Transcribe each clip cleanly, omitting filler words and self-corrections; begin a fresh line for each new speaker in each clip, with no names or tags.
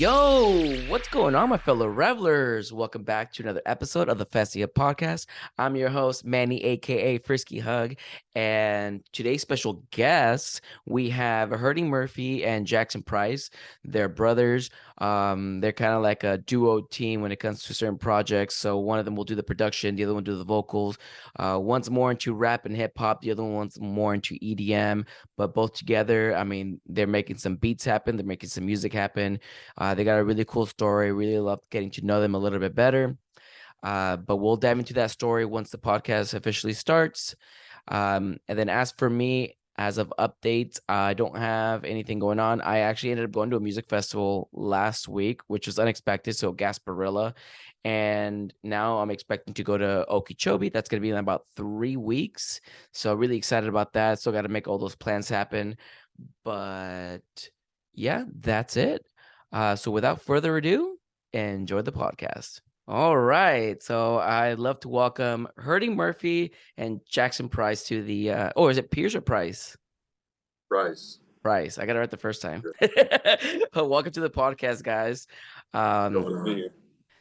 Yo, what's going on, my fellow revelers? Welcome back to another episode of the Festy Hub Podcast. I'm your host, Manny, aka Frisky Hug, and today's special guests we have Hurting Murphy and JaxonPryce. They're brothers. They're kind of like a duo team when it comes to certain projects. So one of them will do the production, the other one will do the vocals. One's more into rap and hip hop, the other one's more into EDM. But both together, I mean, they're making some beats happen. They're making some music happen. They got a really cool story. Really love getting to know them a little bit better. But we'll dive into that story once the podcast officially starts. And then as for me, as of updates, I don't have anything going on. I actually ended up going to a music festival last week, which was unexpected. So Gasparilla. And now I'm expecting to go to Okeechobee. That's going to be in about 3 weeks. So really excited about that. Still got to make all those plans happen. But yeah, that's it. So without further ado, enjoy the podcast. All right. So I'd love to welcome Hurting Murphy and JaxonPryce to the is it Pierce or Price?
Price.
Price. I got it right the first time. Welcome to the podcast, guys.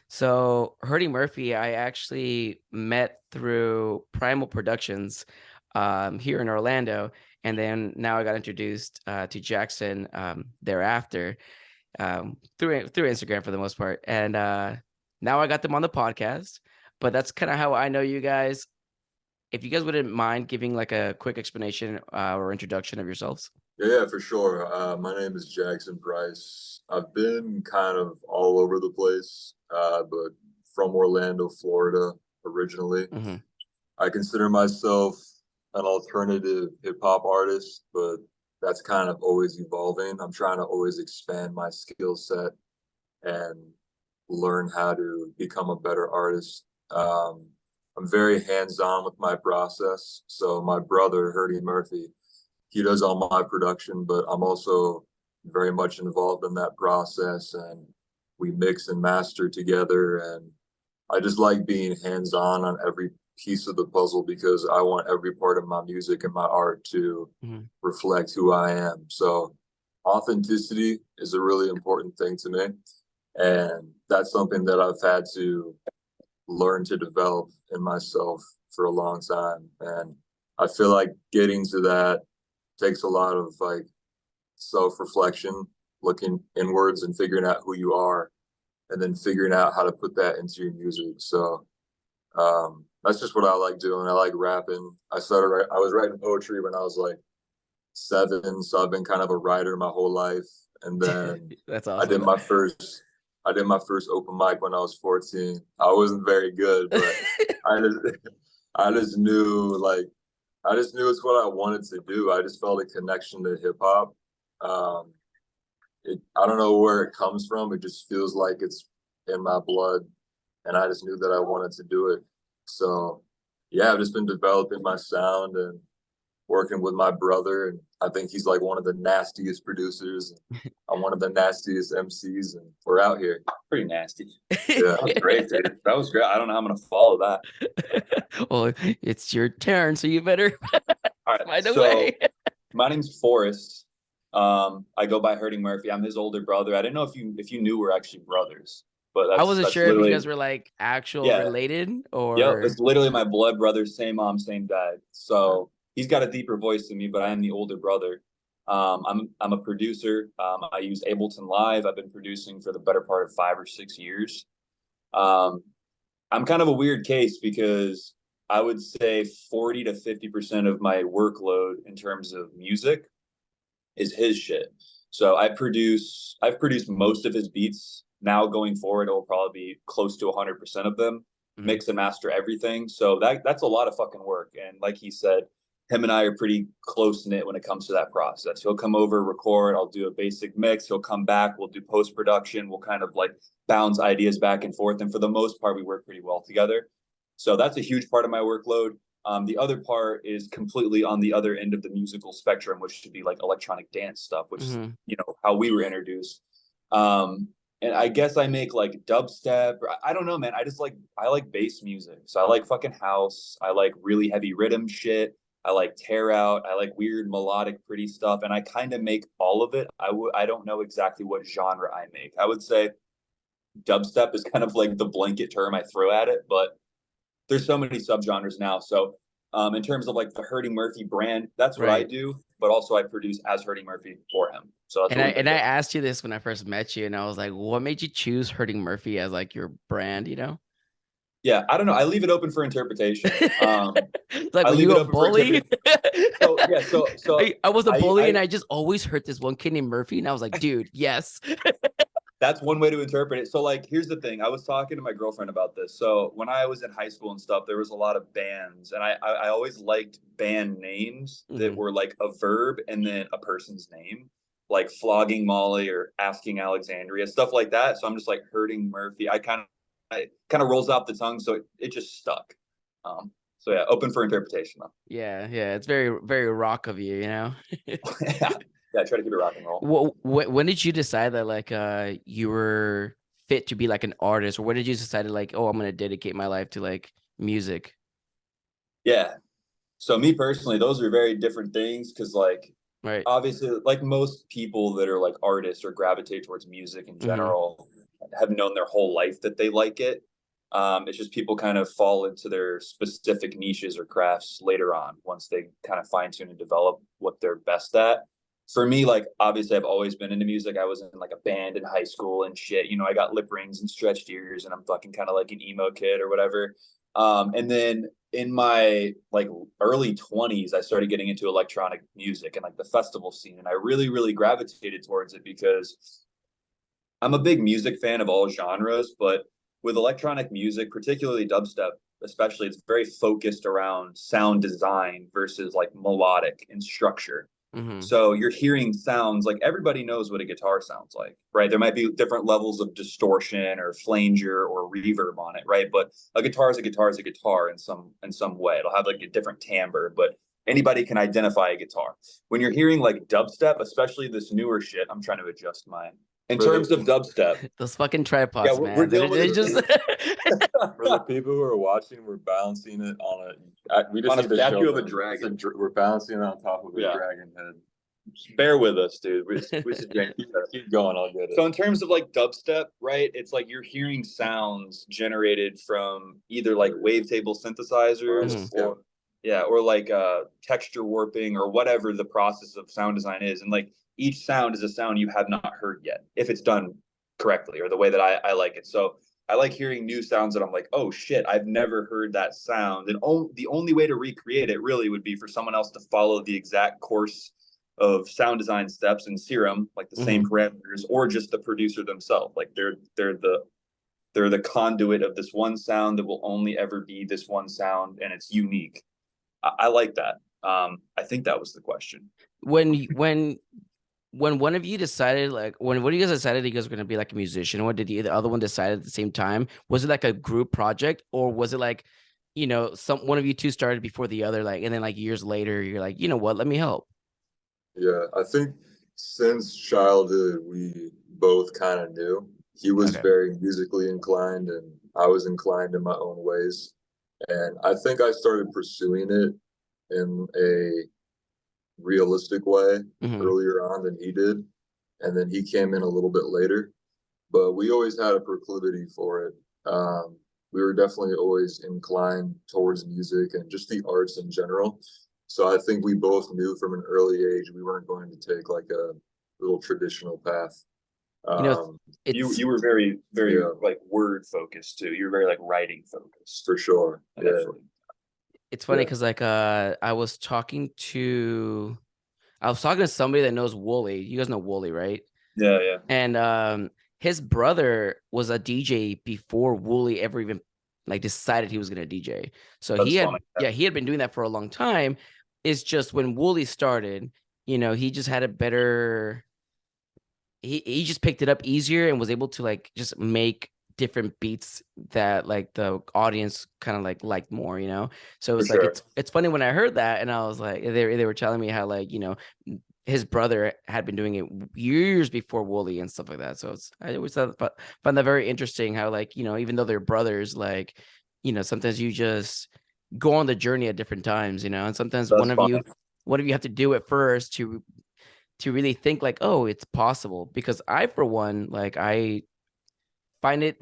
So Hurting Murphy, I actually met through Primal Productions here in Orlando. And then now I got introduced to Jaxon thereafter. Through Instagram for the most part, and now I got them on the podcast. But that's kind of how I know you guys. If you guys wouldn't mind giving like a quick explanation or introduction of yourselves.
Yeah, for sure. My name is JaxonPryce. I've been kind of all over the place, but from Orlando, Florida originally.
Mm-hmm.
I consider myself an alternative hip hop artist, but that's kind of always evolving. I'm trying to always expand my skill set and learn how to become a better artist. I'm very hands-on with my process. So my brother, Hurting Murphy, he does all my production, but I'm also very much involved in that process, and we mix and master together. And I just like being hands-on on every piece of the puzzle because I want every part of my music and my art to reflect who I am. So authenticity is a really important thing to me. And that's something that I've had to learn to develop in myself for a long time. And I feel like getting to that takes a lot of like self-reflection, looking inwards and figuring out who you are, and then figuring out how to put that into your music. So that's just what I like doing. I like rapping. I was writing poetry when I was like 7, so I've been kind of a writer my whole life. And then
That's awesome.
I did my first open mic when I was 14. I wasn't very good, but I just knew it's what I wanted to do. I just felt a connection to hip hop. I don't know where it comes from. It just feels like it's in my blood, and I just knew that I wanted to do it. So yeah, I've just been developing my sound and working with my brother, and I think he's like one of the nastiest producers. I'm one of the nastiest MCs, and we're out here.
Pretty nasty.
Yeah.
That was great, dude. That was great. I don't know how I'm gonna follow that.
Well, it's your turn, so you better
All right.
find a
So
way.
my name's Forrest. I go by Hurting Murphy. I'm his older brother. I didn't know if you knew we're actually brothers, but
I wasn't sure if you guys were like actual related or.
Yeah, it's literally my blood brother, same mom, same dad. So he's got a deeper voice than me, but I am the older brother. I'm a producer. I use Ableton Live. I've been producing for the better part of 5 or 6 years. I'm kind of a weird case because I would say 40 to 50% of my workload in terms of music is his shit. So I've produced most of his beats. Now going forward, it will probably be close to 100% of them. Mix and master everything. So that's a lot of fucking work. And like he said, him and I are pretty close knit when it comes to that process. He'll come over, record, I'll do a basic mix. He'll come back, we'll do post-production. We'll kind of like bounce ideas back and forth. And for the most part, we work pretty well together. So that's a huge part of my workload. The other part is completely on the other end of the musical spectrum, which should be like electronic dance stuff, which is, how we were introduced. And I guess I make like dubstep. I don't know, man. I like bass music. So I like fucking house. I like really heavy rhythm shit. I like tear out. I like weird melodic, pretty stuff. And I kind of make all of it. I don't know exactly what genre I make. I would say dubstep is kind of like the blanket term I throw at it, but there's so many subgenres now. So in terms of like the Hurting Murphy brand, that's what I do. But also I produce as Hurting Murphy for him. So that's
and I asked you this when I first met you, and I was like, what made you choose Hurting Murphy as like your brand, you know?
Yeah, I don't know. I leave it open for interpretation.
Like, were you a bully?
So yeah, so
I was a bully, and I just always heard this one kid named Murphy, and I was like, dude, yes.
That's one way to interpret it. So like, here's the thing. I was talking to my girlfriend about this. So when I was in high school and stuff, there was a lot of bands, and I always liked band names that were like a verb and then a person's name, like Flogging Molly or Asking Alexandria, stuff like that. So I'm just like Hurting Murphy. I kind of rolls off the tongue, so it just stuck. So yeah, open for interpretation though.
Yeah, it's very, very rock of you, you know.
Yeah, try to keep it rock and roll.
When did you decide that like you were fit to be like an artist, or when did you decide like, oh, I'm gonna dedicate my life to like music?
Yeah. So me personally, those are very different things because like obviously like most people that are like artists or gravitate towards music in general have known their whole life that they like it. It's just people kind of fall into their specific niches or crafts later on once they kind of fine tune and develop what they're best at. For me, like obviously I've always been into music. I was in like a band in high school and shit. You know, I got lip rings and stretched ears and I'm fucking kind of like an emo kid or whatever. And then in my like early 20s, I started getting into electronic music and like the festival scene. And I really, really gravitated towards it because I'm a big music fan of all genres, but with electronic music, particularly dubstep, especially, it's very focused around sound design versus like melodic and structure. So you're hearing sounds like everybody knows what a guitar sounds like, right? There might be different levels of distortion or flanger or reverb on it, right? But a guitar is a guitar is a guitar in some way. It'll have like a different timbre, but anybody can identify a guitar. When you're hearing like dubstep, especially this newer shit, I'm trying to adjust mine. In terms of dubstep,
those fucking tripods, man.
We're dealing with just for the people who are watching, we're balancing it on a
statue of a dragon.
We're balancing it on top of a dragon head.
Bear with us, dude. We should
keep going. I'll get it.
So in terms of like dubstep, right? It's like you're hearing sounds generated from either like wavetable synthesizers or like texture warping or whatever the process of sound design is. And like each sound is a sound you have not heard yet, if it's done correctly or the way that I like it. So I like hearing new sounds that I'm like, oh shit, I've never heard that sound. And the only way to recreate it really would be for someone else to follow the exact course of sound design steps in Serum, like the same parameters, or just the producer themselves. Like they're the conduit of this one sound that will only ever be this one sound, and it's unique. I like that. I think that was the question.
When one of you decided, like, when one of you guys decided you guys were going to be like a musician, or did the other one decide at the same time? Was it like a group project, or was it like, you know, one of you two started before the other, like, and then like years later, you're like, you know what, let me help?
Yeah, I think since childhood, we both kind of knew. He was very musically inclined, and I was inclined in my own ways. And I think I started pursuing it in a realistic way earlier on than he did. And then he came in a little bit later. But we always had a proclivity for it. We were definitely always inclined towards music and just the arts in general. So I think we both knew from an early age we weren't going to take like a little traditional path.
You know,
you were very, very like word focused too. You were very like writing focused.
For sure. Yeah.
It's funny because like I was talking to somebody that knows Wooly. You guys know Wooly, right?
Yeah.
And his brother was a DJ before Wooly ever even like decided he was gonna DJ. So he had been doing that for a long time. It's just when Wooly started, you know, he just had a better. He just picked it up easier and was able to like just make different beats that like the audience kind of like liked more, you know. So it's like it's funny when I heard that, and I was like, they were telling me how like, you know, his brother had been doing it years before Wooly and stuff like that. So I always find that very interesting how like, you know, even though they're brothers, like, you know, sometimes you just go on the journey at different times, and sometimes
That's fun.
one of you have to do it first to really think like, oh, it's possible. Because I, for one, like, I find it,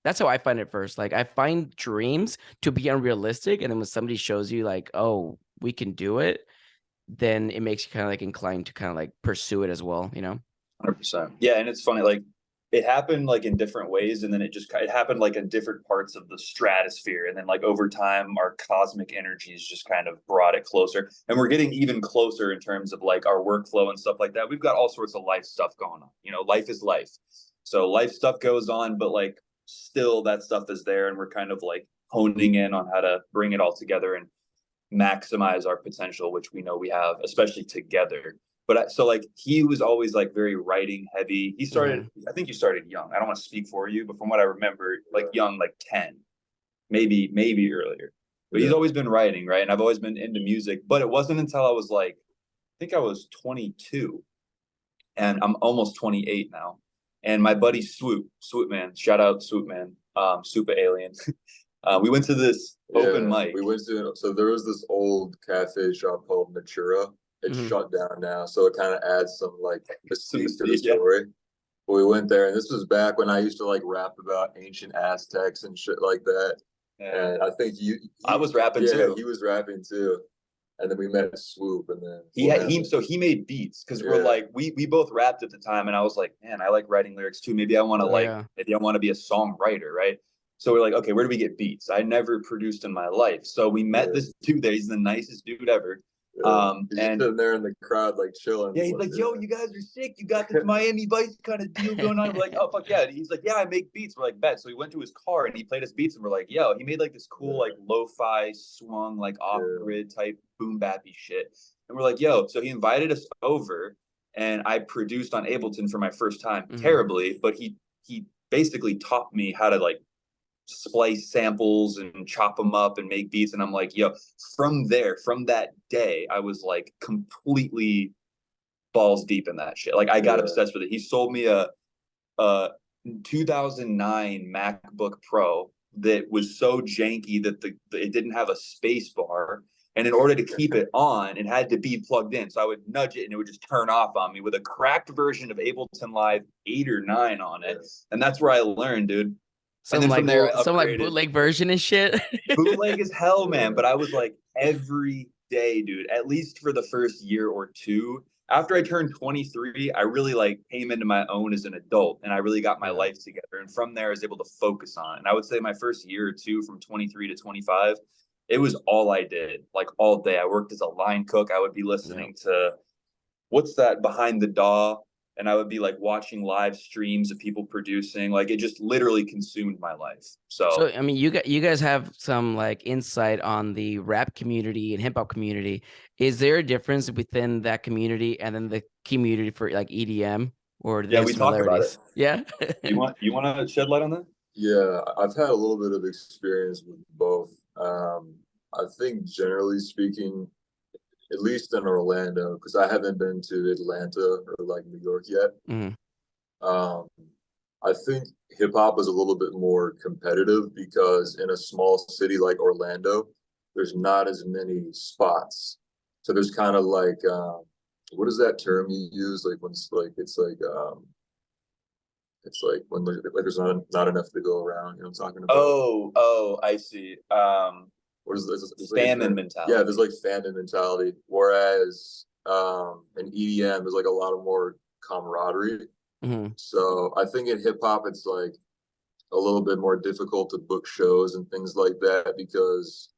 that's how I find it first. Like, I find dreams to be unrealistic, and then when somebody shows you like, oh, we can do it, then it makes you kind of like inclined to kind of like pursue it as well,
100%. Yeah, and it's funny, like it happened like in different ways, and then it happened like in different parts of the stratosphere, and then like over time, our cosmic energies just kind of brought it closer, and we're getting even closer in terms of like our workflow and stuff like that. We've got all sorts of life stuff going on. Life is life, so life stuff goes on, but like still that stuff is there, and we're kind of like honing in on how to bring it all together and maximize our potential, which we know we have, especially together. But so like he was always like very writing heavy. He started, I think you started young. I don't want to speak for you, but from what I remember, like young, like 10, maybe earlier. But he's always been writing, right? And I've always been into music. But it wasn't until I was like, I think I was 22, and I'm almost 28 now. And my buddy Swoop Man, shout out Swoop Man, Super Alien. We went to this open mic.
So there was this old cafe shop called Natura. It's shut down now, so it kind of adds some like mystique to the story. But we went there, and this was back when I used to like rap about ancient Aztecs and shit like that. Yeah. And I think
I was rapping too.
He was rapping too. And then we met Swoop, and then
he made beats because we're like we both rapped at the time, and I was like, man, I like writing lyrics too. Maybe I want to maybe I want to be a songwriter, right? So we're like, okay, where do we get beats? I never produced in my life. So we met this dude there. He's the nicest dude ever.
He's and sitting there in the crowd, like chilling.
Yeah, he's like, yo, you guys are sick. You got this Miami Vice kind of deal going on. We're like, oh, fuck yeah. And he's like, yeah, I make beats. We're like, bet. So he went to his car and he played us beats, and we're like, yo, he made like this cool, like lo-fi swung, like off-grid type boom bappy shit. And we're like, yo, so he invited us over, and I produced on Ableton for my first time, terribly, but he basically taught me how to like splice samples and chop them up and make beats. And I'm like, yo, from that day, I was like completely balls deep in that shit. Like I got obsessed with it. He sold me a 2009 MacBook Pro that was so janky that it didn't have a space bar. And in order to keep it on, it had to be plugged in. So I would nudge it and it would just turn off on me with a cracked version of Ableton Live 8 or 9 on it. And that's where I learned, dude.
Some like bootleg version and shit.
Bootleg as hell, man. But I was like every day, dude, at least for the first year or two. After I turned 23, I really like came into my own as an adult, and I really got my life together. And from there, I was able to focus on it. And I would say my first year or two, from 23 to 25, it was all I did, like all day. I worked as a line cook. I would be listening to what's that Behind the DAW, and I would be like watching live streams of people producing. Like it just literally consumed my life. So
I mean, you guys have some like insight on the rap community and hip hop community. Is there a difference within that community and then the community for like EDM, or
we talk about it?
Yeah.
you want to shed light on that?
Yeah, I've had a little bit of experience with both. I think generally speaking, at least in Orlando, because I haven't been to Atlanta or like New York yet. I think hip hop is a little bit more competitive because in a small city like Orlando, there's not as many spots. So there's kind of like, what is that term you use? Like when it's like when there's not enough to go around. You know what I'm talking about?
Oh, I see.
What is this?
Famine mentality.
Yeah, there's like famine mentality. Whereas in EDM, there's like a lot of more camaraderie. So I think in hip hop, it's like a little bit more difficult to book shows and things like that, because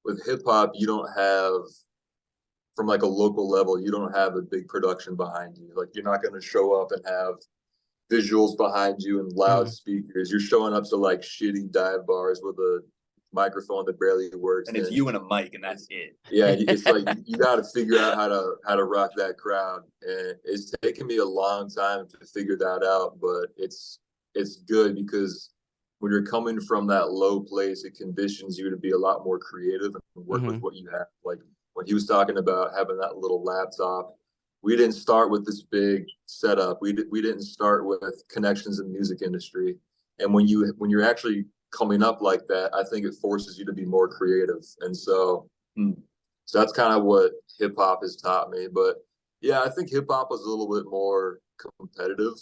with hip hop, you don't have, from like a local level, you don't have a big production behind you. Like you're not going to show up and have visuals behind you and loud speakers. You're showing up to like shitty dive bars with a microphone that barely works,
and it's you and a mic, and that's it.
Yeah, it's like you got to figure out how to rock that crowd, and it's taken me a long time to figure that out, but it's good because when you're coming from that low place, it conditions you to be a lot more creative and work with what you have. Like when he was talking about having that little laptop, we didn't start with this big setup. We didn't start with connections in the music industry, and when you're actually coming up like that, I think it forces you to be more creative. And so that's kind of what hip hop has taught me. But yeah, I think hip hop was a little bit more competitive,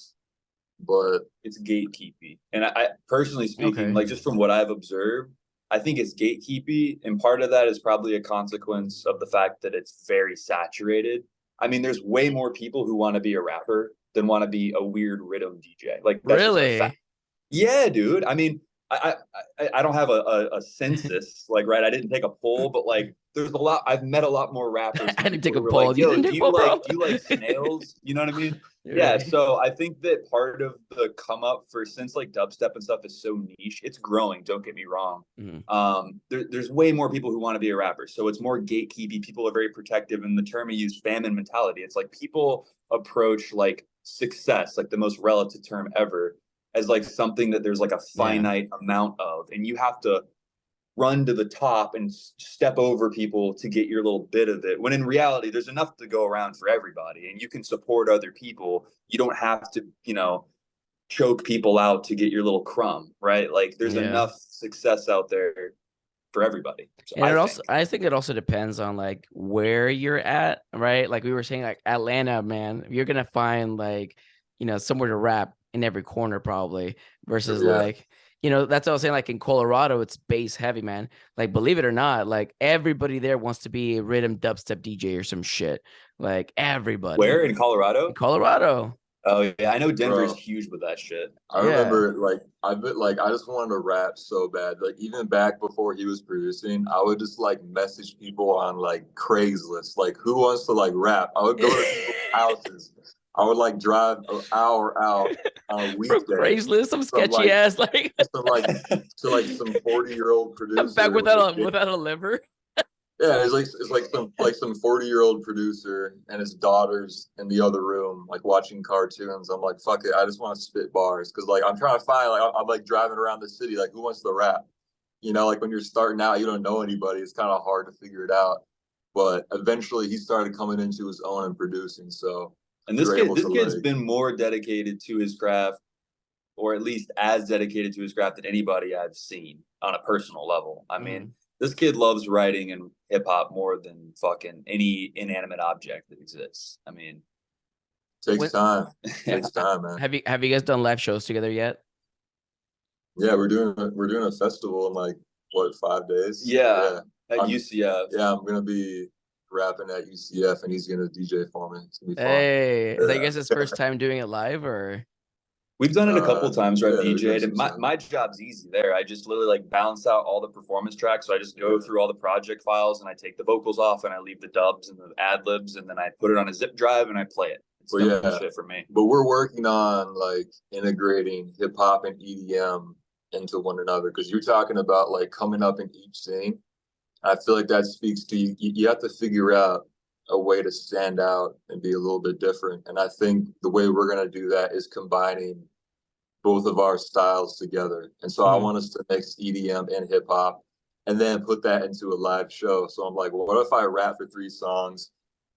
but
it's gatekeepy. And I personally speaking, like just from what I've observed, I think it's gatekeepy. And part of that is probably a consequence of the fact that it's very saturated. I mean, there's way more people who want to be a rapper than want to be a weird rhythm DJ. Like that's just a fact. Yeah, dude. I mean, I don't have a census, like, right? I didn't take a poll, but like there's a lot. I've met a lot more rappers.
I didn't take a poll.
Like,
you didn't take a poll, bro.
Do you like snails? You know what I mean? Yeah. So I think that part of the come up for, since like dubstep and stuff is so niche, it's growing. Don't get me wrong. There's way more people who want to be a rapper. So it's more gatekeepy. People are very protective. And the term you use, famine mentality. It's like people approach like success, like the most relative term ever, as like something that there's like a finite amount of, and you have to run to the top and step over people to get your little bit of it. When in reality, there's enough to go around for everybody, and you can support other people. You don't have to, you know, choke people out to get your little crumb, right? Like there's enough success out there for everybody. So
and I think it also depends on like where you're at, right? Like we were saying, like Atlanta, man, you're gonna find like, you know, somewhere to rap in every corner probably, versus like, you know, that's what I was saying. Like in Colorado, it's bass heavy, man. Like, believe it or not, like everybody there wants to be a rhythm dubstep DJ or some shit. Like everybody.
Where in Colorado?
In Colorado.
Oh yeah, I know Denver's huge with that shit.
I remember like I just wanted to rap so bad. Like even back before he was producing, I would just like message people on like Craigslist, like who wants to like rap. I would go to people's houses. I would like drive an hour out on a weekday.
Craigslist, some sketchy ass like
some 40-year-old producer.
I'm back without a liver.
Yeah, it's like some 40-year-old producer and his daughters in the other room, like watching cartoons. I'm like, fuck it, I just want to spit bars, because like I'm trying to find, like I'm like driving around the city, like who wants to rap? You know, like when you're starting out, you don't know anybody. It's kind of hard to figure it out. But eventually, he started coming into his own and producing. So.
And this kid's been more dedicated to his craft, or at least as dedicated to his craft than anybody I've seen on a personal level. I mean, this kid loves writing and hip hop more than fucking any inanimate object that exists. I mean,
takes time. Takes time, man.
Have you guys done live shows together yet?
Yeah, we're doing a festival in like what, 5 days?
Yeah. At UCF.
Yeah, I'm gonna be rapping at UCF, and he's gonna DJ for me. It's gonna be fun.
Hey, is that you guys his first time doing it live, or?
We've done it a couple times, right? DJ'd, and my job's easy there. I just literally like balance out all the performance tracks. So I just go through all the project files, and I take the vocals off, and I leave the dubs and the ad libs, and then I put it on a zip drive and I play it. It's shit for me.
But we're working on like integrating hip hop and EDM into one another, because you're talking about like coming up in each scene. I feel like that speaks to you. You have to figure out a way to stand out and be a little bit different. And I think the way we're going to do that is combining both of our styles together. And so I want us to mix EDM and hip hop and then put that into a live show. So I'm like, well, what if I rap for 3 songs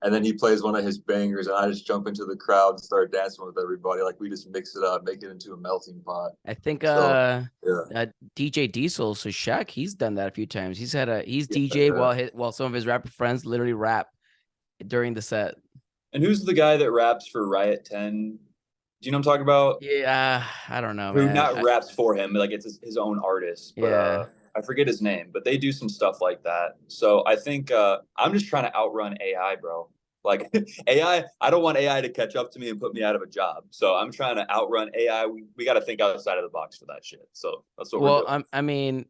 and then he plays one of his bangers and I just jump into the crowd and start dancing with everybody? Like we just mix it up, make it into a melting pot.
I think DJ Diesel, so Shaq, he's done that a few times. He's DJ while some of his rapper friends literally rap during the set.
And who's the guy that raps for Riot 10? Do you know what I'm talking about?
Yeah, I don't know.
Who not raps for him, like it's his own artist. But, I forget his name, but they do some stuff like that. So I think I'm just trying to outrun AI, bro. Like AI, I don't want AI to catch up to me and put me out of a job. So I'm trying to outrun AI. We got to think outside of the box for that shit. So that's what we're doing.
I mean,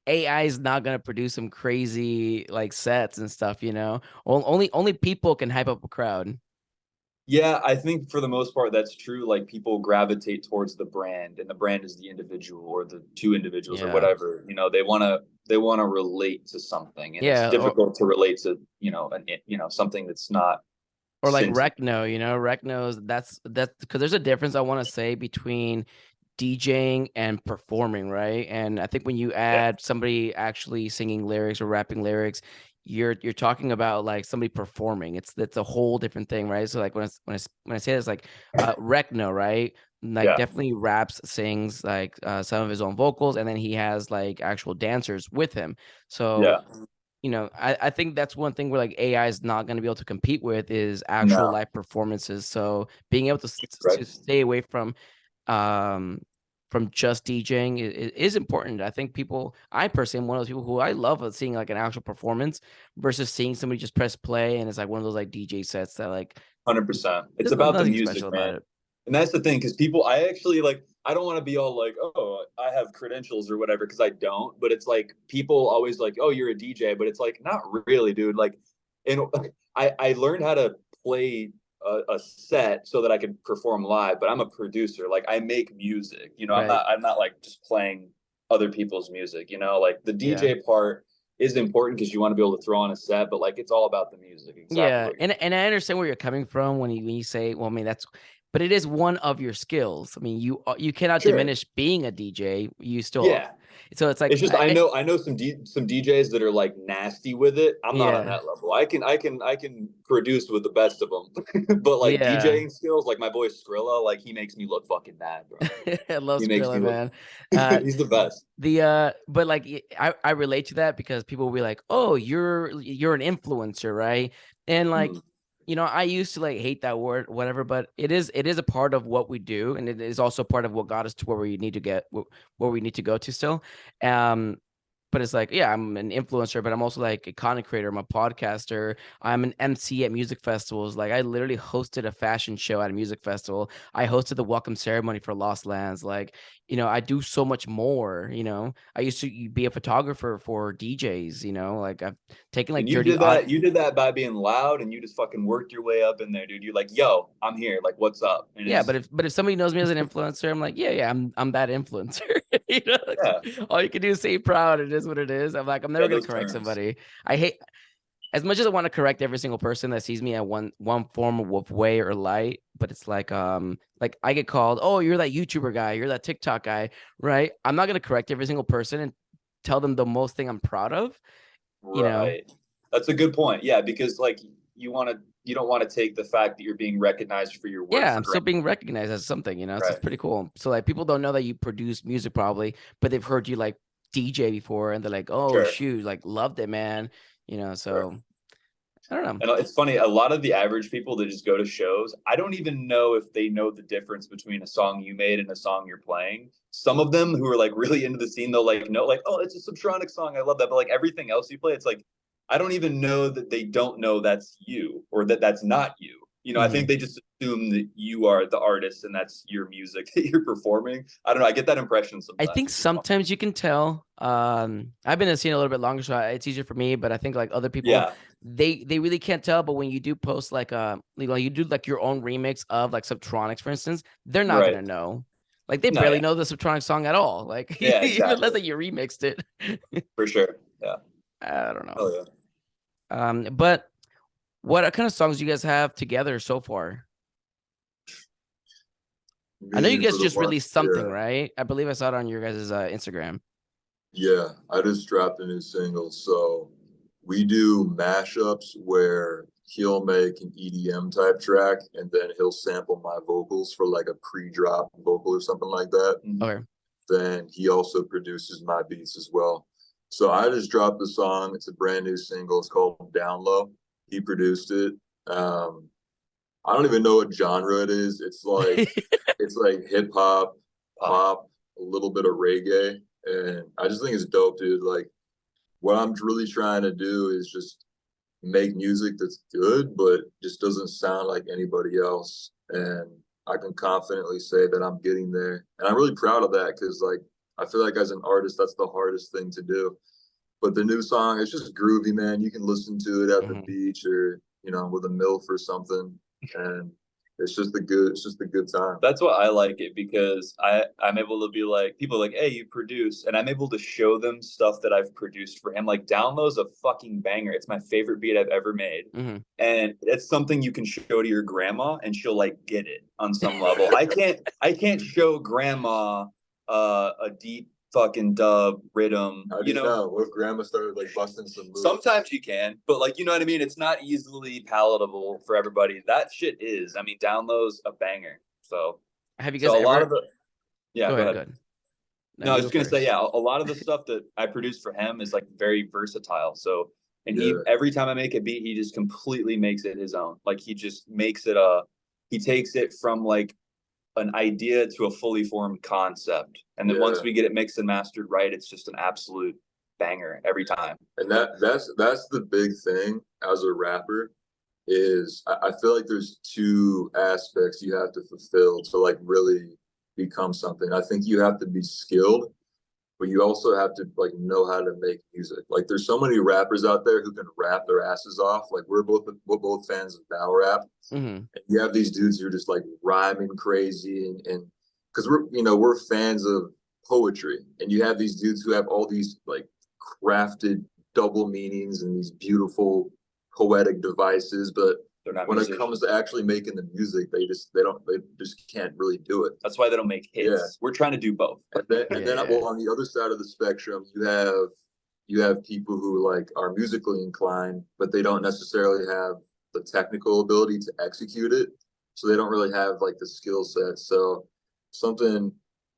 AI is not gonna produce some crazy like sets and stuff, you know. Only people can hype up a crowd.
Yeah, I think for the most part that's true. Like people gravitate towards the brand, and the brand is the individual or the 2 individuals or whatever. You know, they wanna relate to something, and it's difficult to relate to something that's not.
Or like Recno, you know, Recno's that's because there's a difference I want to say between DJing and performing, right? And I think when you add somebody actually singing lyrics or rapping lyrics, you're talking about like somebody performing. It's a whole different thing, right? So like when I say this, like Recno, right? like definitely raps, sings like some of his own vocals, and then he has like actual dancers with him. So you know, I think that's one thing where like AI is not going to be able to compete with is actual live performances. So being able to stay away from just DJing is important. I think I personally am one of those people who I love seeing like an actual performance versus seeing somebody just press play and it's like one of those like DJ sets that like
100%. It's about the music, man.
about it.
And that's the thing, because people, I actually like, I don't want to be all like, oh, I have credentials or whatever, because I don't. But it's like people always like, oh, you're a DJ, but it's like not really, dude. Like, and I learned how to play a set so that I could perform live. But I'm a producer. Like, I make music. You know, I'm not like just playing other people's music. You know, like the DJ part is important because you want to be able to throw on a set, but like it's all about the music.
Exactly. Yeah, and I understand where you're coming from when you say, well, I mean but it is one of your skills. I mean, you cannot diminish being a DJ. You still So it's like
it's just I know some DJs that are like nasty with it. I'm not on that level. I can produce with the best of them, but like DJing skills, like my boy Skrilla, like he makes me look fucking bad, bro.
I love Skrilla, man.
He's the best.
But like I relate to that because people will be like, oh, you're an influencer, right? And like you know, I used to like hate that word, whatever, but it is a part of what we do, and it is also part of what got us to where we need to get, where we need to go to still. But it's like, yeah, I'm an influencer, but I'm also like a content creator. I'm a podcaster. I'm an MC at music festivals. Like I literally hosted a fashion show at a music festival. I hosted the welcome ceremony for Lost Lands. Like, you know, I do so much more, you know. I used to be a photographer for DJs, you know, like I've taken like
you did that by being loud, and you just fucking worked your way up in there, dude. You're like, yo, I'm here. Like, what's up? And
yeah, but if somebody knows me as an influencer, I'm like, yeah, I'm that influencer. You know, all you can do is say proud. It is what it is. I'm like, I'm never gonna correct somebody. I hate, as much as I want to correct every single person that sees me at one form of way or light, but it's like I get called, oh, you're that YouTuber guy, you're that TikTok guy, right? I'm not gonna correct every single person and tell them the most thing I'm proud of. You know,
that's a good point. Yeah, because like you don't want to take the fact that you're being recognized for your work.
Yeah, I'm still being recognized as something, you know, so it's pretty cool. So like people don't know that you produce music probably, but they've heard you like DJ before and they're like, oh shoot, like loved it, man. You know, so I don't know.
And it's funny, a lot of the average people that just go to shows, I don't even know if they know the difference between a song you made and a song you're playing. Some of them who are like really into the scene, they'll like know, like, oh, it's a Subtronic song, I love that. But like everything else you play, it's like I don't even know that they don't know that's you or that that's not you. You know, I think they just assume that you are the artist and that's your music that you're performing. I don't know. I get that impression sometimes.
I think sometimes you can tell. I've been in the scene a little bit longer, so it's easier for me. But I think like other people, they really can't tell. But when you do post like you do like your own remix of like Subtronics, for instance, they're not gonna know. Like they barely know the Subtronic song at all. Like even unless like you remixed it.
For sure. Yeah.
I don't know.
Oh, yeah.
But what kind of songs do you guys have together so far? I know you guys just released something, right? I believe I saw it on your guys' Instagram.
Yeah, I just dropped a new single. So we do mashups where he'll make an EDM type track and then he'll sample my vocals for like a pre-drop vocal or something like that.
Okay.
Then he also produces my beats as well. So I just dropped the song. It's a brand new single. It's called Down Low. He produced it. I don't even know what genre it is. It's like it's like hip hop, pop, a little bit of reggae, and I just think it's dope, dude. Like what I'm really trying to do is just make music that's good, but just doesn't sound like anybody else. And I can confidently say that I'm getting there, and I'm really proud of that because like I feel like as an artist, that's the hardest thing to do. But the new song, it's just groovy, man. You can listen to it at the beach or, you know, with a MILF or something. And it's just a good time.
That's why I like it, because I'm able to be like, people are like, hey, you produce, and I'm able to show them stuff that I've produced for him. Like Down Low's a fucking banger. It's my favorite beat I've ever made. And it's something you can show to your grandma and she'll like get it on some level. I can't show grandma a deep fucking dub rhythm.
You know, what if grandma started like busting some moves?
Sometimes you can, but like, you know what I mean? It's not easily palatable for everybody. That shit is, I mean, Down Low's a banger. So
Have you guys
So a lot
ever?
of the yeah,
Go
go
ahead.
ahead.
No,
No, I
you
was
go
just gonna say,
first.
yeah, a lot of the stuff that I produce for him is like very versatile. So, and he
Yeah.
every time I make a beat, he just completely makes it his own. Like he just makes it he takes it from like an idea to a fully formed concept, and then once
Yeah.
we get it mixed and mastered right, it's just an absolute banger every time.
And that's the big thing as a rapper is I feel like there's two aspects you have to fulfill to like really become something. I think you have to be skilled, but you also have to like know how to make music. Like there's so many rappers out there who can rap their asses off. Like we're both fans of battle rap.
Mm-hmm.
And you have these dudes who are just like rhyming crazy and because we're fans of poetry, and you have these dudes who have all these like crafted double meanings and these beautiful poetic devices, but
They're not
when
musicians.
it comes to actually making the music, they just can't really do it.
That's why they don't make hits.
Yeah.
We're trying to do both.
And then
Yeah.
well, on the other side of the spectrum, you have people who like are musically inclined, but they don't necessarily have the technical ability to execute it. So they don't really have like the skill set. So something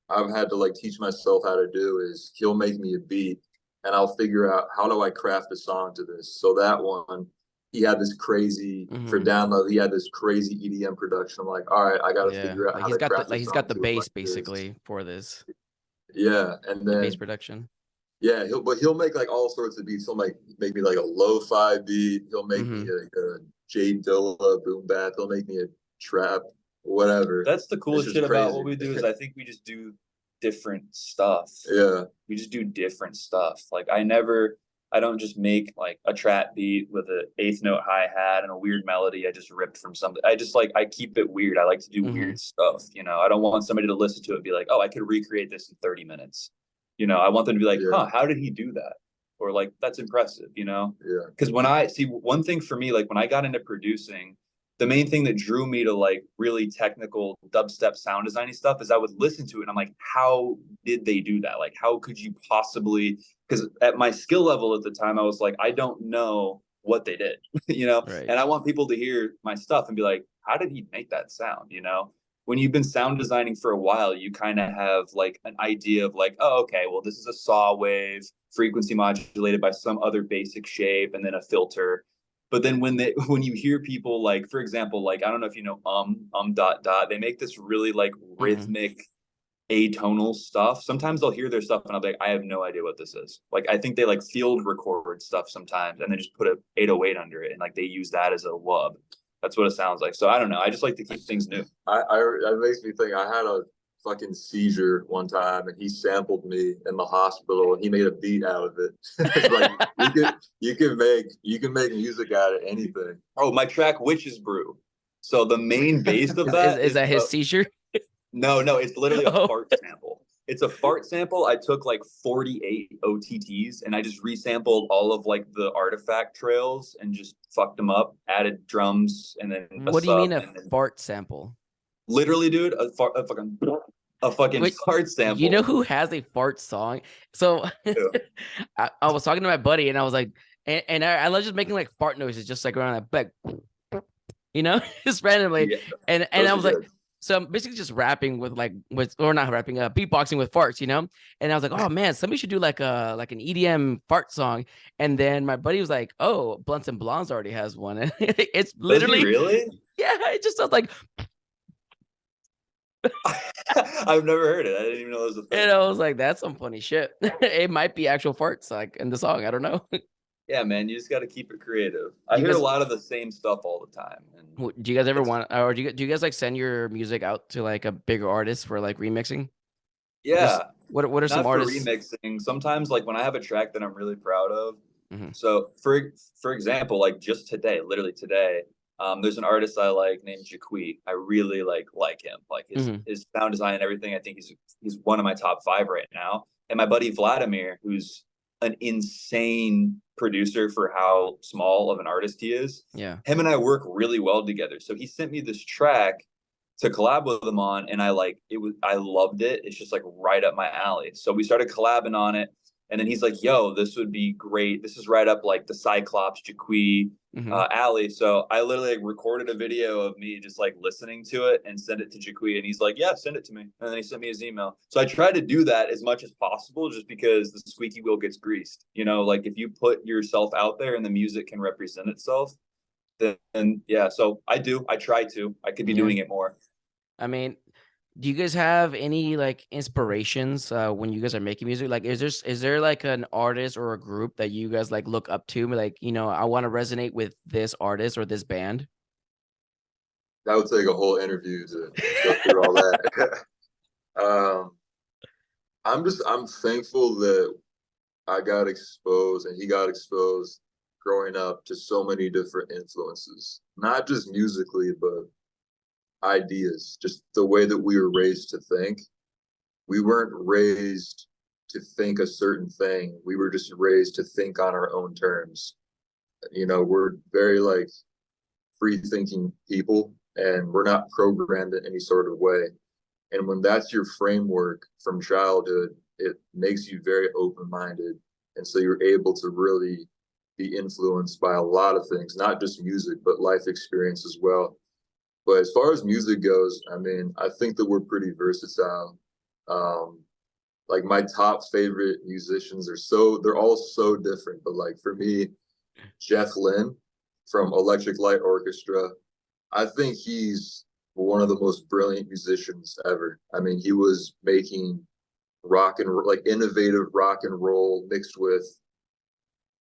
I've had to like teach myself how to do is he'll make me a beat and I'll figure out how do I craft a song to this. So that one, he had this crazy for download. He had this crazy EDM production. I'm like, all right, I got to
Yeah,
figure out
like
how
he's
to
got
craft
he's
a
got
song
the
to it
bass
like this.
basically for this.
Yeah, and
The bass
then
production.
yeah, he'll make like all sorts of beats. He'll make me like a lo-fi beat. He'll make me a J Dilla boom bap. He'll make me a trap, whatever.
That's the
It's
coolest
just
shit about
crazy.
what we do is I think we just do different stuff.
Yeah,
We just do different stuff. Like I don't just make like a trap beat with an eighth note hi-hat and a weird melody I just ripped from something. I keep it weird. I like to do weird stuff. You know, I don't want somebody to listen to it and be like, oh, I could recreate this in 30 minutes. You know, I want them to be like,
yeah,
how did he do that? Or like, that's impressive, you know?
yeah,
Because when I see one thing for me, like when I got into producing, the main thing that drew me to like really technical dubstep sound designy stuff is I would listen to it and I'm like, how did they do that? Like, how could you possibly? Because at my skill level at the time, I was like, I don't know what they did, you know?
Right.
And I want people to hear my stuff and be like, how did he make that sound? You know? When you've been sound designing for a while, you kind of have like an idea of like, oh, okay, well, this is a saw wave, frequency modulated by some other basic shape, and then a filter. But then when you hear people like, for example, like I don't know if you know dot dot, they make this really like rhythmic atonal stuff. Sometimes I'll hear their stuff and I'll be like, I have no idea what this is. Like I think they like field record stuff sometimes and they just put a 808 under it and like they use that as a wub. That's what it sounds like. So I don't know. I just like to keep things new.
it makes me think I had a fucking seizure one time and he sampled me in the hospital and he made a beat out of it. It's like you can make music out of anything.
Oh, my track Witch's Brew. So the main base of that
is that his seizure?
No, it's literally a fart sample. It's a fart sample. I took like 48 OTTs and I just resampled all of like the artifact trails and just fucked them up, added drums and then
What do you mean a fart sample?
Literally, dude, a fucking
Wait,
fart sample.
You know who has a fart song? So I was talking to my buddy and I was like, and I love just making like fart noises just like around that back, you know, just randomly.
Yeah,
and I was like, so I'm basically just rapping or not rapping, beatboxing with farts, you know? And I was like, oh man, somebody should do like an EDM fart song. And then my buddy was like, oh, Blunts and Blondes already has one. And it's literally,
really?
Yeah, it just sounds like,
I've never heard it. I didn't even know it was a thing.
and I was like, that's some funny shit. It might be actual farts like in the song. I don't know.
Yeah, man, you just got to keep it creative. I hear a lot of the same stuff all the time. And
do you guys ever want, or do you guys like send your music out to like a bigger artist for like remixing?
Yeah.
What are some artists?
For remixing. Sometimes like when I have a track that I'm really proud of. So for example, like just today, literally today, there's an artist I like named Jaqui. I really like him. Like his sound design and everything. I think he's one of my top 5 right now. And my buddy Vladimir, who's an insane producer for how small of an artist he is.
Yeah.
Him and I work really well together. So he sent me this track to collab with him on, and I loved it. It's just like right up my alley. So we started collabing on it. And then he's like, yo, this would be great. This is right up like the Cyclops, Jaquie alley. So I literally like recorded a video of me just like listening to it and sent it to Jaquie. And he's like, yeah, send it to me. And then he sent me his email. So I try to do that as much as possible, just because the squeaky wheel gets greased. You know, like if you put yourself out there and the music can represent itself, then yeah. So I try to. I could be doing it more.
I mean, do you guys have any like inspirations when you guys are making music? Like, is there like an artist or a group that you guys like look up to? Like, you know, I want to resonate with this artist or this band.
That would take a whole interview to go through all that. I'm thankful that I got exposed and he got exposed growing up to so many different influences, not just musically, but ideas, just the way that we were raised to think. We weren't raised to think a certain thing. We were just raised to think on our own terms. You know, we're very like free thinking people, and we're not programmed in any sort of way. And when that's your framework from childhood, it makes you very open-minded. And so you're able to really be influenced by a lot of things, not just music, but life experience as well. But as far as music goes, I mean, I think that we're pretty versatile. Like my top favorite musicians they're all so different. But like for me, Jeff Lynne from Electric Light Orchestra, I think he's one of the most brilliant musicians ever. I mean, he was making like innovative rock and roll mixed with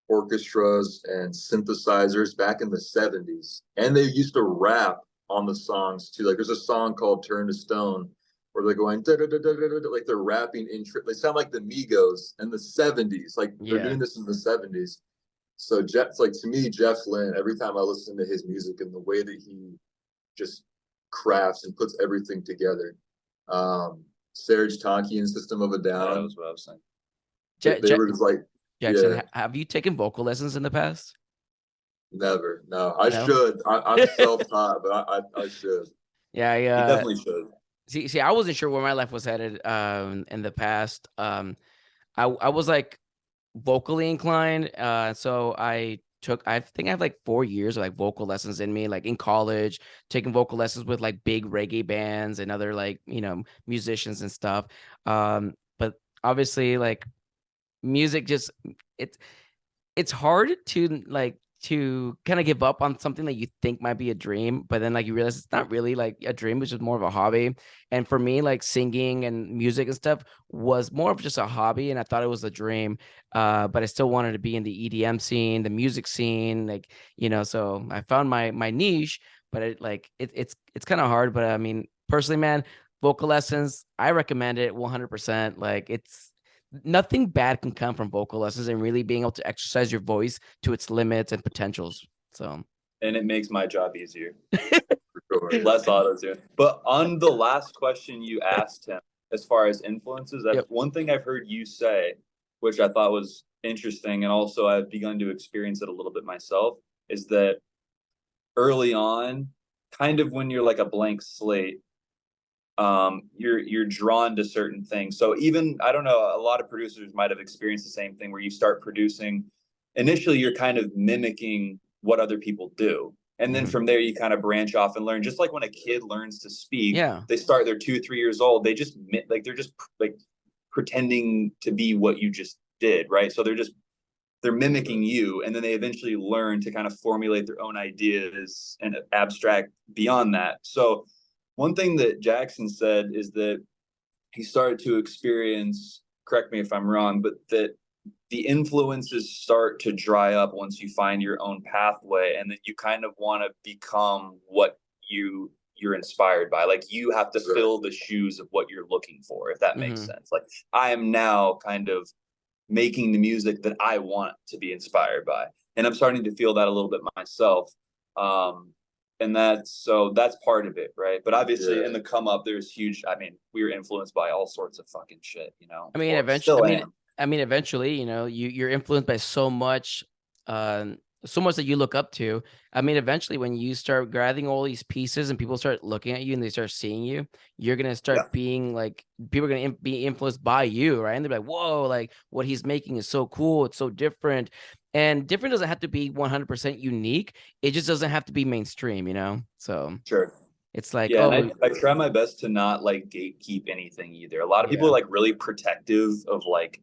orchestras and synthesizers back in the 70s. And they used to rap on the songs too. Like there's a song called Turn to Stone where they're going da, da, da, da, da, da, like they're rapping they sound like the Migos in the 70s. Like they're doing this in the 70s. So like to me, Jeff Lynne, every time I listen to his music and the way that he just crafts and puts everything together. Serj Tankian, System of a Down.
That was what I was saying.
They were just like,
Jackson, have you taken vocal lessons in the past?
Never. No, I should. I'm self-taught, but I should.
Yeah,
you definitely should.
See, I wasn't sure where my life was headed in the past. I was like vocally inclined. So I think I have like 4 years of like vocal lessons in me, like in college, taking vocal lessons with like big reggae bands and other like, you know, musicians and stuff. But obviously like music just it's hard to kind of give up on something that you think might be a dream, but then like you realize it's not really like a dream, it's just more of a hobby. And for me, like singing and music and stuff was more of just a hobby, and I thought it was a dream. But I still wanted to be in the EDM scene, the music scene, like, you know, so I found my niche, but it's kind of hard. But I mean, personally, man, vocal lessons, I recommend it 100%. Like it's nothing bad can come from vocal lessons and really being able to exercise your voice to its limits and potentials. So,
and it makes my job easier. Less auto-tune. But on the last question you asked him, as far as influences, that's one thing I've heard you say, which I thought was interesting, and also I've begun to experience it a little bit myself, is that early on, kind of when you're like a blank slate, you're drawn to certain things. So even, I don't know, a lot of producers might have experienced the same thing where you start producing. Initially, you're kind of mimicking what other people do. And then from there, you kind of branch off and learn. Just like when a kid learns to speak, they're 2-3 years old. They just they're just like pretending to be what you just did, right? So they're mimicking you, and then they eventually learn to kind of formulate their own ideas and abstract beyond that. So one thing that Jaxon said is that he started to experience, correct me if I'm wrong, but that the influences start to dry up once you find your own pathway, and that you kind of want to become what you're inspired by. Like you have to fill the shoes of what you're looking for, if that makes sense. Like I am now kind of making the music that I want to be inspired by. And I'm starting to feel that a little bit myself. And that's part of it, right? But obviously in the come up, there's huge, I mean, we were influenced by all sorts of fucking shit, you know?
I mean, eventually, you know, you're influenced by so much so much that you look up to. I mean, eventually when you start grabbing all these pieces and people start looking at you and they start seeing you, you're going to
Yeah.
start being like, people are going to be influenced by you, right? And they're like, whoa, like what he's making is so cool. It's so different. And different doesn't have to be 100% unique. It just doesn't have to be mainstream, you know? So
Sure.
it's like,
Yeah,
oh,
and I try my best to not like gatekeep anything either. A lot of people
yeah.
are like really protective of like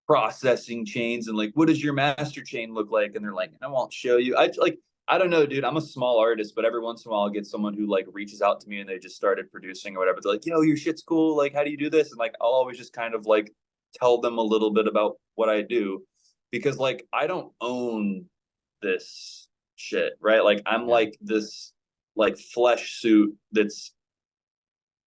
processing chains and like, what does your master chain look like? And they're like, I won't show you. I don't know, dude. I'm a small artist, but every once in a while I'll get someone who like reaches out to me and they just started producing or whatever. They're like, yo, your shit's cool. Like, how do you do this? And like, I'll always just kind of like tell them a little bit about what I do, because like I don't own this shit, right? Like I'm
Yeah.
like this like flesh suit that's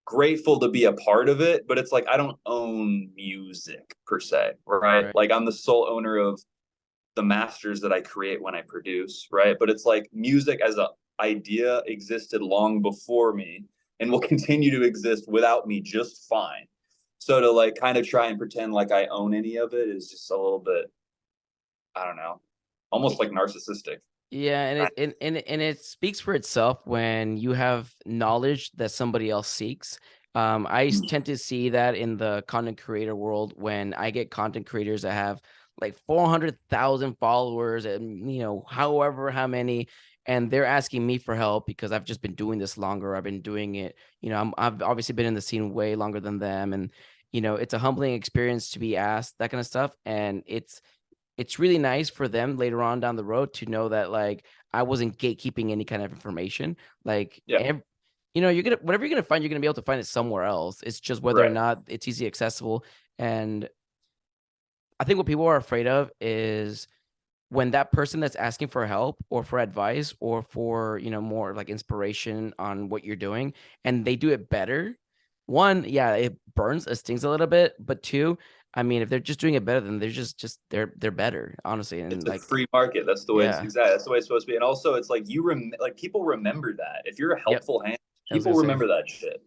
grateful to be a part of it, but it's like I don't own music per se, right?
Right.
Like I'm the sole owner of the masters that I create when I produce, right? But it's like music as a idea existed long before me and will continue to exist without me just fine. So to like kind of try and pretend like I own any of it is just a little bit, I don't know, almost like narcissistic.
Yeah, and it speaks for itself when you have knowledge that somebody else seeks. Tend to see that in the content creator world when I get content creators that have like 400,000 followers and however how many, and they're asking me for help because I've just been doing this longer. I've been doing it, I've obviously been in the scene way longer than them, and it's a humbling experience to be asked that kind of stuff, and it's really nice for them later on down the road to know that like I wasn't gatekeeping any kind of information. Like,
Yeah,
you're gonna whatever you're gonna find, you're gonna be able to find it somewhere else. It's just whether or
right.
not it's easy accessible. And I think what people are afraid of is when that person that's asking for help or for advice or for more like inspiration on what you're doing, and they do it better. One, yeah, it burns, it stings a little bit, but two, I mean, if they're just doing it better, then they're just they're better, honestly. And
It's a
like,
free market. That's the way it's
yeah,
exactly. That's the way it's supposed to be. And also, it's like like people remember that. If you're a
yep,
helpful hand,
I was
people
gonna say.
remember that shit.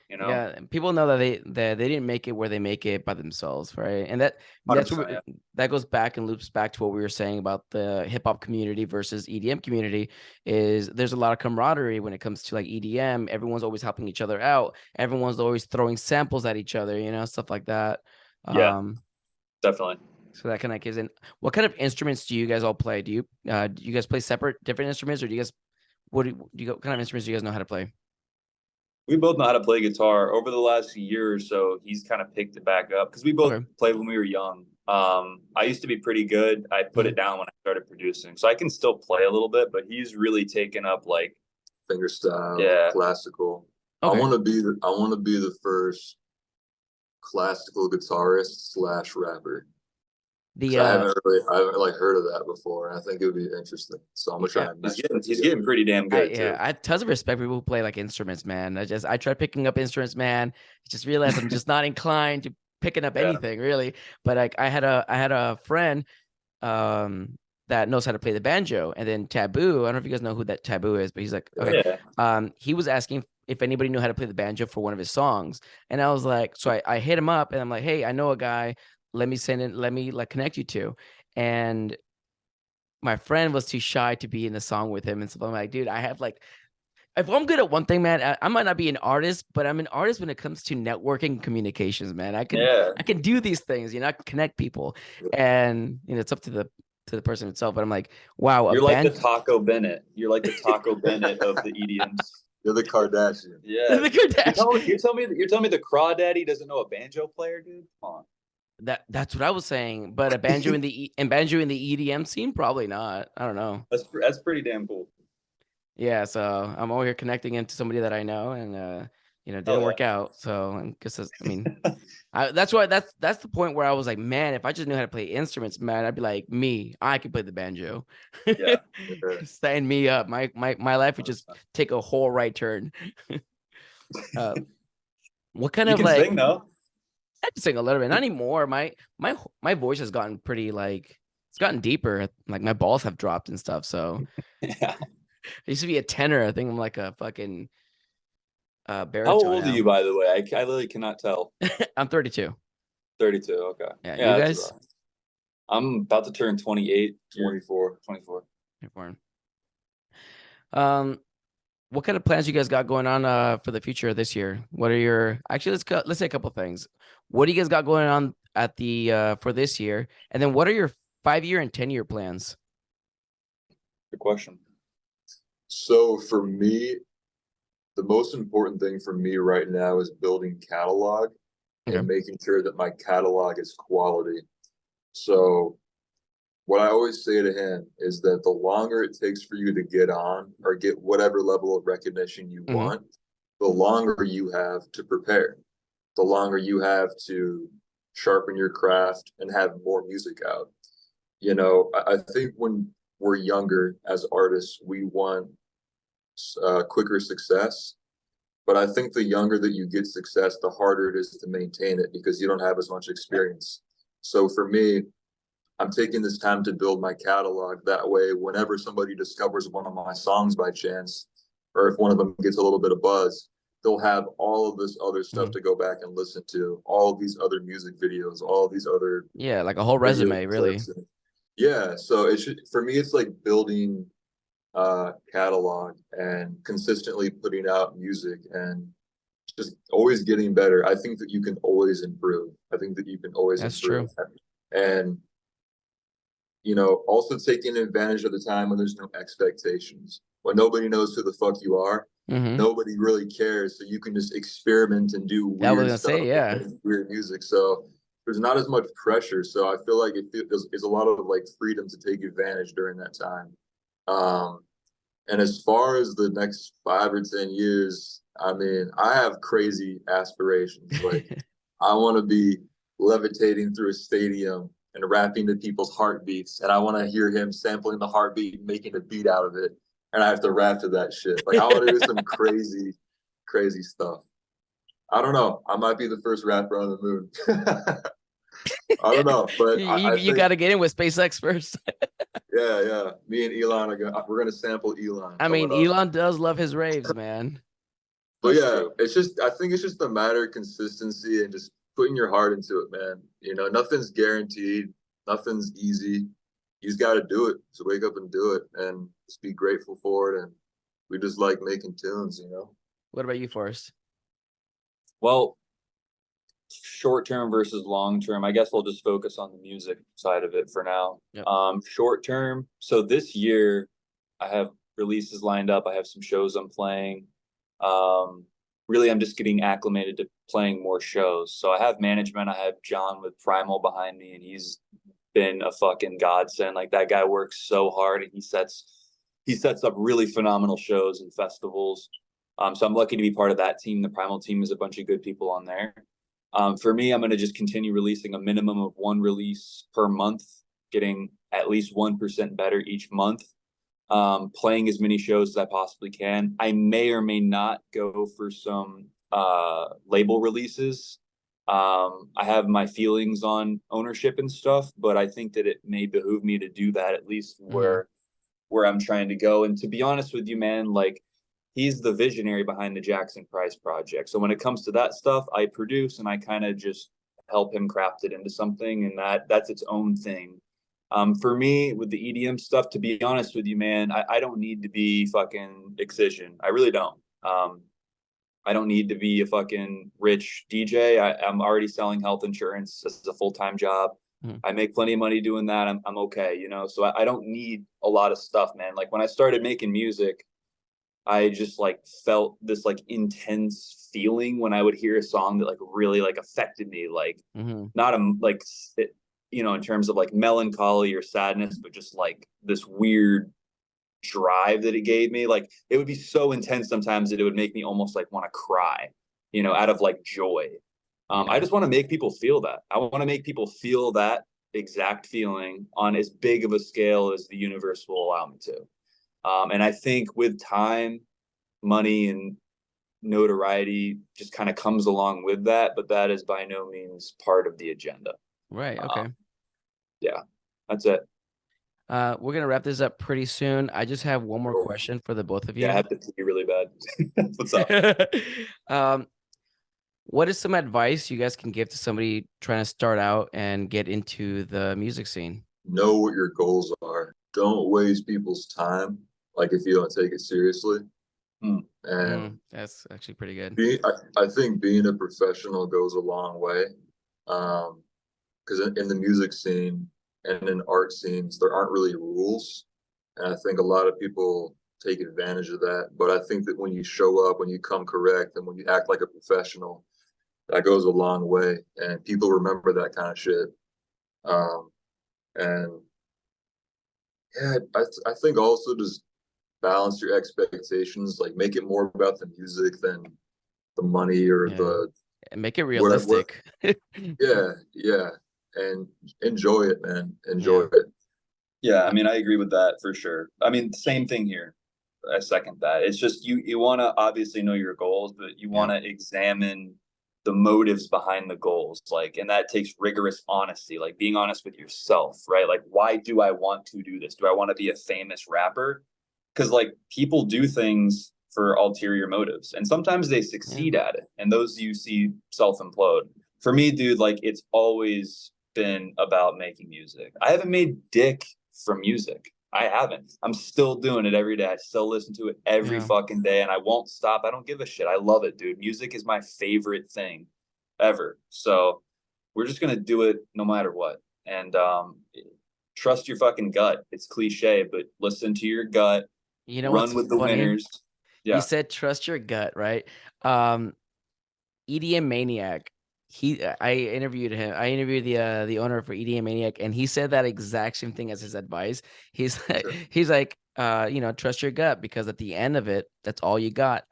You know,
Yeah, and people know that they didn't make it where they make it by themselves, right? And
100%. Yeah.
that goes back and loops back to what we were saying about the hip hop community versus EDM community. Is there's a lot of camaraderie when it comes to like EDM. Everyone's always helping each other out. Everyone's always throwing samples at each other, stuff like that.
Yeah, definitely.
So that kind of gives in. What kind of instruments do you guys all play? Do you guys play separate, different instruments, or do you guys what kind of instruments do you guys know how to play?
We both know how to play guitar. Over the last year or so, he's kind of picked it back up because we both
Okay.
played when we were young. I used to be pretty good. I put it down when I started producing, so I can still play a little bit. But he's really taken up like
Fingerstyle,
Yeah.
classical.
Okay.
I want to be the first classical guitarist / rapper.
The
I haven't like heard of that before. And I think it would be interesting. So I'm gonna try
yeah.
and
he's getting pretty damn good too.
I have tons of respect for people who play like instruments, man. I tried picking up instruments, man. I just realized I'm just not inclined to picking up
Yeah.
anything really. But like I had a friend that knows how to play the banjo, and then Taboo. I don't know if you guys know who that Taboo is, but he's like, okay.
Yeah.
He was asking if anybody knew how to play the banjo for one of his songs, and I was like, so I hit him up, and I'm like, hey, I know a guy. Let me like connect you to, and my friend was too shy to be in the song with him, and so I'm like, dude, I have like, if I'm good at one thing, man, I might not be an artist, but I'm an artist when it comes to networking and communications, man. I can do these things, I can connect people, and it's up to the person itself. But I'm like, wow,
You're like the Taco Bennett. You're like the Taco Bennett of the EDMs.
You're the Kardashian.
Yeah.
the Kardashian.
You're telling me the crawdaddy doesn't know a banjo player, dude? Come on.
That's what I was saying, but a banjo in the EDM scene, probably not. I don't know.
That's pretty damn cool.
Yeah, so I'm over here connecting into somebody that I know, and didn't work out. So I guess I mean, that's why that's the point where I was like, man, if I just knew how to play instruments, man, I'd be like I could play the banjo.
Yeah.
Sign me up. My life would just take a whole right turn. What kind
You
of
can
like?
sing though.
I can sing a little bit, not anymore. My voice has gotten pretty like it's gotten deeper. Like my balls have dropped and stuff. So
Yeah.
I used to be a tenor. I think I'm like a fucking baritone.
How old
now.
are you, by the way? I literally cannot tell.
I'm 32.
32. Okay.
Yeah, you guys?
I'm about to turn 28.
24.
24.
What kind of plans you guys got going on for the future this year? What are your let's say a couple things. What do you guys got going on at the for this year? And then what are your 5-year and 10-year plans?
Good question.
So for me, the most important thing for me right now is building catalog and making sure that my catalog is quality. So what I always say to him is that the longer it takes for you to get on or get whatever level of recognition you want, the longer you have to prepare, the longer you have to sharpen your craft and have more music out. You know, I think when we're younger as artists, we want quicker success. But I think the younger that you get success, the harder it is to maintain it because you don't have as much experience. So for me, I'm taking this time to build my catalog. That way, whenever somebody discovers one of my songs by chance, or if one of them gets a little bit of buzz, they'll have all of this other stuff to go back and listen to, all of these other music videos, all of these other
like a whole resume, really.
Yeah, so it should, for me, it's like building catalog and consistently putting out music and just always getting better. I think that you can always improve. I think that you can always improve. True. And you know, also taking advantage of the time when there's no expectations, when nobody knows who the fuck you are, nobody really cares, so you can just experiment and do weird stuff, weird music. So there's not as much pressure. So I feel like it's a lot of like freedom to take advantage during that time. And as far as the next 5 or 10 years, I mean, I have crazy aspirations. Like, I want to be levitating through a stadium and rapping to people's heartbeats, and I want to hear him sampling the heartbeat and making a beat out of it, and I have to rap to that shit. Like, I want to do some crazy stuff. I don't know. I might be the first rapper on the moon. I don't know, but
you got to get in with SpaceX first.
Yeah. Me and Elon we're gonna sample Elon.
I mean, Elon does love his raves, man.
But yeah, I think it's just a matter of consistency and just putting your heart into it, man. You know, nothing's guaranteed, nothing's easy. You just got to do it. Just wake up and do it, and just be grateful for it. And we just like making tunes, you know.
What about you, Forrest?
Well, short term versus long term, I guess we'll just focus on the music side of it for now. Short term, so this year I have releases lined up. I have some shows I'm playing. Really, I'm just getting acclimated to playing more shows. So I have management. I have John with Primal behind me, and he's been a fucking godsend. Like, that guy works so hard, and he sets up really phenomenal shows and festivals. So I'm lucky to be part of that team. The Primal team is a bunch of good people on there. For me, I'm going to just continue releasing a minimum of 1 release per month, getting at least 1% better each month. Playing as many shows as I possibly can. I may or may not go for some label releases. I have my feelings on ownership and stuff, but I think that it may behoove me to do that, at least where I'm trying to go. And to be honest with you, man, like, he's the visionary behind the JaxonPryce project. So when it comes to that stuff, I produce and I kind of just help him craft it into something, and that's its own thing. For me, with the EDM stuff, to be honest with you, man, I don't need to be fucking Excision. I really don't. I don't need to be a fucking rich DJ. I'm already selling health insurance as a full-time job. I make plenty of money doing that. I'm okay, you know? So I don't need a lot of stuff, man. Like, when I started making music, I just like felt this like intense feeling when I would hear a song that like really like affected me, like not like it, you know, in terms of like melancholy or sadness, but just like this weird drive that it gave me. Like, it would be so intense sometimes that it would make me almost like want to cry, you know, out of like joy. I just want to make people feel that. I want to make people feel that exact feeling on as big of a scale as the universe will allow me to. And I think with time, money, and notoriety just kind of comes along with that, but that is by no means part of the agenda.
Right. Okay.
Yeah, that's it.
We're going to wrap this up pretty soon. I just have one more question for the both of you.
Yeah, I have to pee really bad. What's up?
What is some advice you guys can give to somebody trying to start out and get into the music scene?
Know what your goals are. Don't waste people's time, like if you don't take it seriously. And
That's actually pretty good.
I think being a professional goes a long way. Because in the music scene and in art scenes, there aren't really rules. And I think a lot of people take advantage of that. But I think that when you show up, when you come correct, and when you act like a professional, that goes a long way. And people remember that kind of shit. And yeah, I think also just balance your expectations, like make it more about the music than the money or the
and make it realistic.
yeah, and enjoy it, man. Enjoy it.
Yeah, I mean, I agree with that for sure. I mean, same thing here. I second that. It's just you want to obviously know your goals, but you want to examine the motives behind the goals, like, and that takes rigorous honesty, like being honest with yourself, right? Like, why do I want to do this? Do I want to be a famous rapper? Because like people do things for ulterior motives, and sometimes they succeed at it, and those you see self-implode. For me, dude, like it's always been about making music. I haven't made dick from music. I haven't. I'm still doing it every day. I still listen to it every fucking day, and I won't stop. I don't give a shit. I love it, dude. Music is my favorite thing ever. So we're just gonna do it no matter what. And trust your fucking gut. It's cliche, but listen to your gut.
You know,
run with the winners.
Yeah. You said trust your gut, right? EDM Maniac. I interviewed him. I interviewed the owner for EDM Maniac, and he said that exact same thing as his advice. He's like, trust your gut, because at the end of it, that's all you got.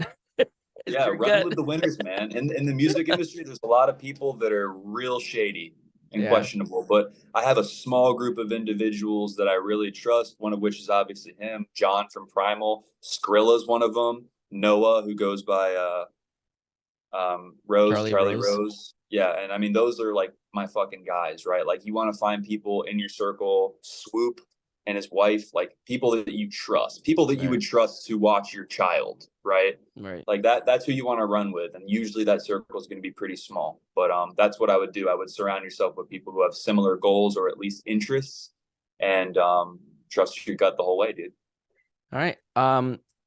Run with the winners, man. In the music industry, there's a lot of people that are real shady and questionable, but I have a small group of individuals that I really trust, one of which is obviously him, John from Primal. Skrilla's one of them. Noah, who goes by Charlie Rose. Yeah, and I mean, those are like my fucking guys, right? Like, you want to find people in your circle, Swoop and his wife, like people that you trust, people that you would trust to watch your child, right? Like that's who you want to run with, and usually that circle is going to be pretty small. But that's what I would do. I would surround yourself with people who have similar goals or at least interests, and trust your gut the whole way, dude.
All right.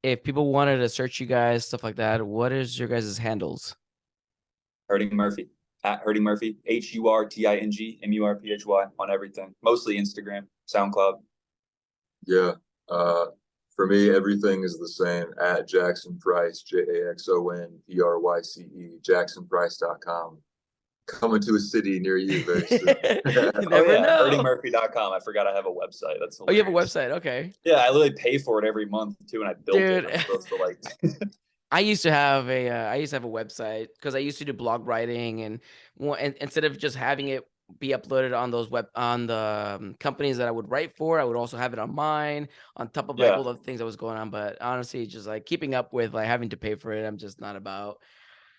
If people wanted to search you guys, stuff like that, what is your guys' handles?
Hurting Murphy, at Hurting Murphy, HurtingMurphy on everything, mostly Instagram, SoundCloud.
Yeah. For me, everything is the same, at JaxonPryce, JaxonPryce, JaxonPryce.com. Coming to a city near you very soon.
You never know.
HurtingMurphy.com. I forgot I have a website. That's hilarious.
Oh, you have a website? Okay.
Yeah, I literally pay for it every month too, and I built it. I'm supposed to like.
I used to have a website because I used to do blog writing, and instead of just having it be uploaded on those companies that I would write for, I would also have it on mine, on top of like all the things that was going on. But honestly, just like keeping up with like having to pay for it, I'm just not about.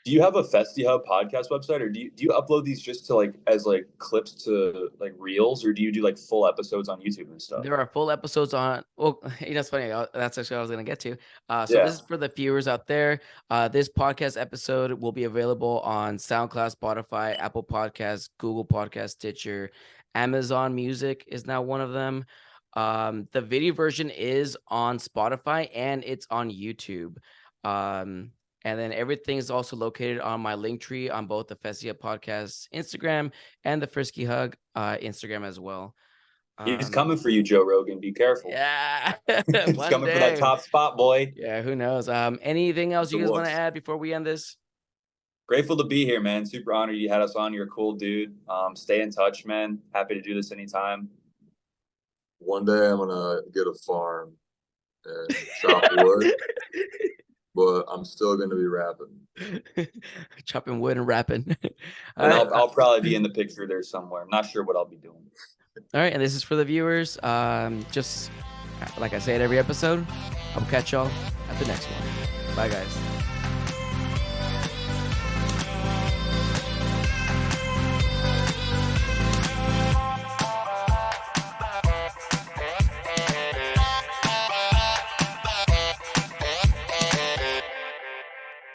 Do you have a Festy Hub podcast website, or do you upload these just to like as like clips to like reels, or do you do like full episodes on YouTube and stuff?
There are full episodes on. Well, it's funny. That's actually what I was gonna get to. This is for the viewers out there. This podcast episode will be available on SoundCloud, Spotify, Apple Podcasts, Google Podcasts, Stitcher, Amazon Music is now one of them. The video version is on Spotify and it's on YouTube. And then everything is also located on my link tree on both the Festy Hub Podcast Instagram and the Frisky Hug Instagram as well.
He's coming for you, Joe Rogan. Be careful.
Yeah.
He's coming for that top spot, boy.
Yeah, who knows? Anything else you guys want to add before we end this?
Grateful to be here, man. Super honored you had us on. You're a cool dude. Stay in touch, man. Happy to do this anytime.
One day I'm gonna get a farm and chop wood. But I'm still going to be rapping.
Chopping wood and rapping.
And I'll probably be in the picture there somewhere. I'm not sure what I'll be doing.
All right. And this is for the viewers. Just like I say at every episode, I'll catch y'all at the next one. Bye, guys.